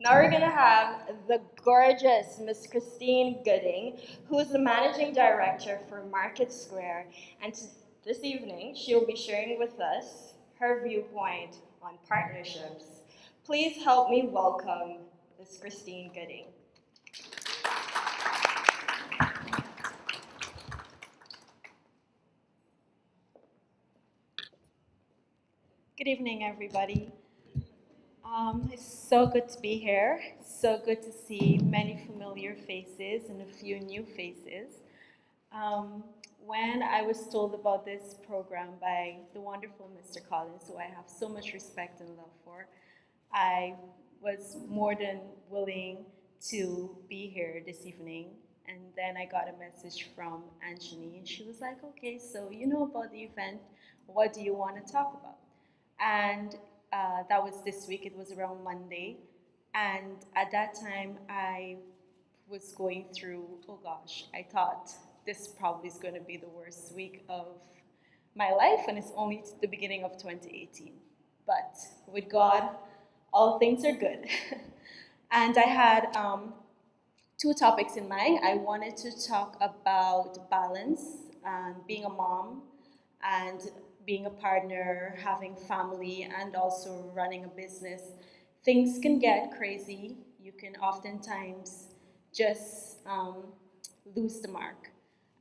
Now we're gonna have the gorgeous Miss Christine Gooding, who is the managing director for Market Square, and this evening she will be sharing with us her viewpoint on partnerships. Please help me welcome Miss Christine Gooding. Good evening, everybody. It's so good to be here. So good to see many familiar faces and a few new faces. Um, when I was told about this program by the wonderful Mr. Collins, who I have so much respect and love for, I was more than willing to be here this evening. And then I got a message from Anjani, and she was like, okay, so you know about the event. What do you want to talk about? And that was this week. It was around Monday. And at that time, I was going through, oh gosh, I thought this probably is going to be the worst week of my life, and it's only the beginning of 2018. But with God, all things are good. And I had two topics in mind. I wanted to talk about balance, being a mom, and being a partner, having family, and also running a business. Things can get crazy. You can oftentimes just lose the mark.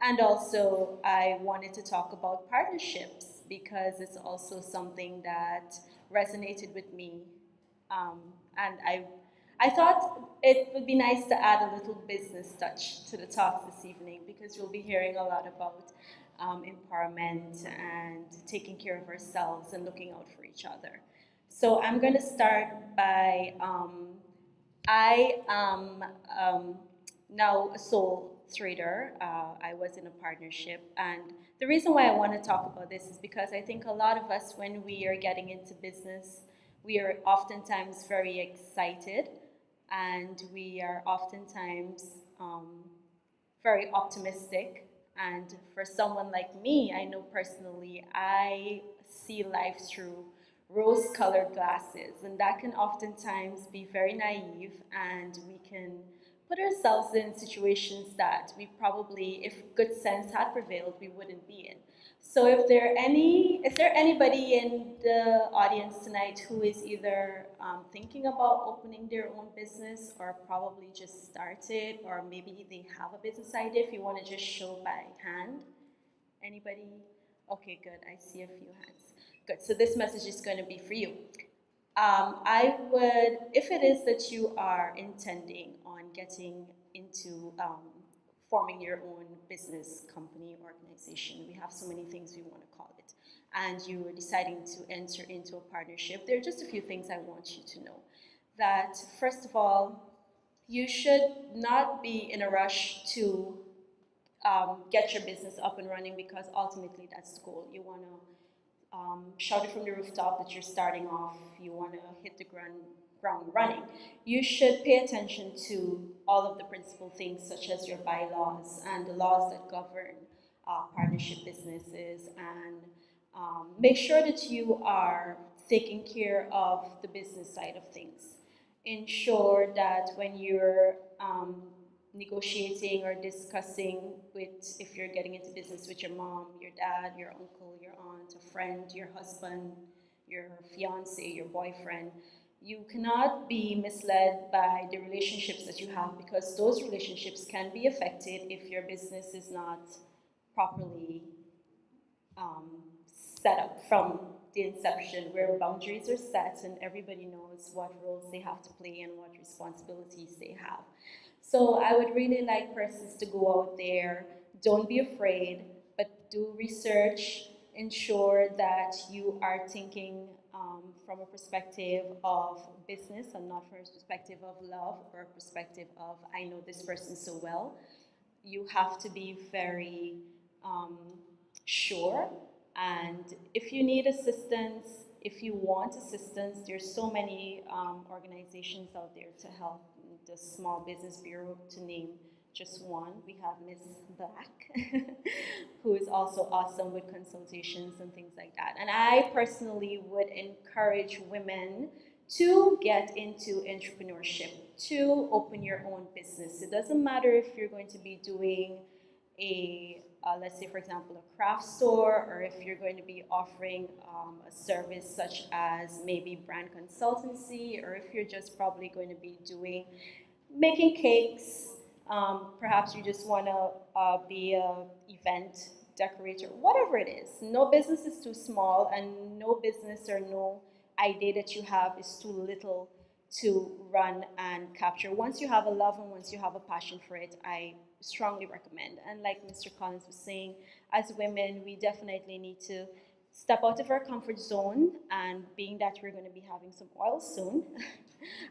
And also, I wanted to talk about partnerships because it's also something that resonated with me. Um, and I thought it would be nice to add a little business touch to the talk this evening because we'll be hearing a lot about empowerment and taking care of ourselves and looking out for each other. So I'm going to start by I am now a sole trader. I was in a partnership, and the reason why I want to talk about this is because I think a lot of us, when we are getting into business, we are oftentimes very excited, and we are oftentimes very optimistic. And for someone like me, I know personally, I see life through rose colored glasses, and that can oftentimes be very naive, and we can put ourselves in situations that we probably, if good sense had prevailed, we wouldn't be in. So is there anybody in the audience tonight who is either thinking about opening their own business or probably just started, or maybe they have a business idea? If you want to just show by hand. Anybody? Okay, good. I see a few hands. Good. So this message is going to be for you. I would, if it is that you are intending on getting into forming your own business, company, organization, we have so many things we want to call it, and you are deciding to enter into a partnership, there are just a few things I want you to know. That, first of all, you should not be in a rush to get your business up and running because ultimately that's the goal. You want to shout it from the rooftop that you're starting off, you want to hit the ground running. You should pay attention to all of the principal things such as your bylaws and the laws that govern partnership businesses, and make sure that you are taking care of the business side of things. Ensure that when you're negotiating or discussing with, if you're getting into business with your mom, your dad, your uncle, your aunt, a friend, your husband, your fiance, your boyfriend, you cannot be misled by the relationships that you have, because those relationships can be affected if your business is not properly um, set up from the inception, where boundaries are set and everybody knows what roles they have to play and what responsibilities they have. So I would really like persons to go out there, don't be afraid, but do research, ensure that you are thinking from a perspective of business and not from a perspective of love or a perspective of, I know this person so well. You have to be very um, sure. And if you need assistance, if you want assistance, there's so many organizations out there to help. The Small Business Bureau, to name just one. We have Miss Black, who is also awesome with consultations and things like that. And I personally would encourage women to get into entrepreneurship, to open your own business. It doesn't matter if you're going to be doing let's say, for example, a craft store, or if you're going to be offering a service such as maybe brand consultancy, or if you're just probably going to be doing making cakes. Perhaps you just want to be an event decorator, whatever it is. No business is too small, and no business or no idea that you have is too little to run and capture. Once you have a love and once you have a passion for it, I strongly recommend. And like Mr. Collins was saying, as women, we definitely need to step out of our comfort zone. And being that we're going to be having some oil soon,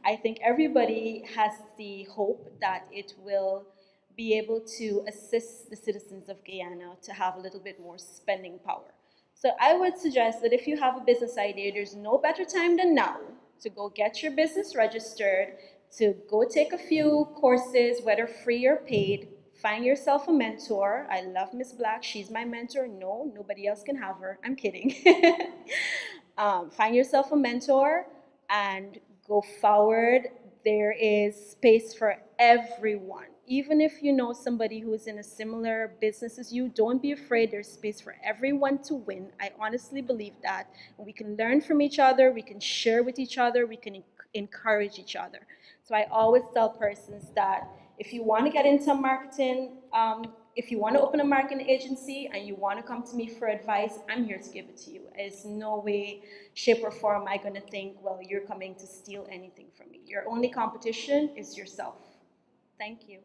I think everybody has the hope that it will be able to assist the citizens of Guyana to have a little bit more spending power. So I would suggest that if you have a business idea, there's no better time than now to go get your business registered, to go take a few courses, whether free or paid. Find yourself a mentor. I love Miss Black. She's my mentor. No, nobody else can have her. I'm kidding. Find yourself a mentor and go forward. There is space for everyone. Even if you know somebody who is in a similar business as you, don't be afraid. There's space for everyone to win. I honestly believe that. We can learn from each other. We can share with each other. We can encourage each other. So I always tell persons that if you want to get into marketing, if you want to open a marketing agency and you want to come to me for advice, I'm here to give it to you. There's no way, shape, or form am I going to think, well, you're coming to steal anything from me. Your only competition is yourself. Thank you.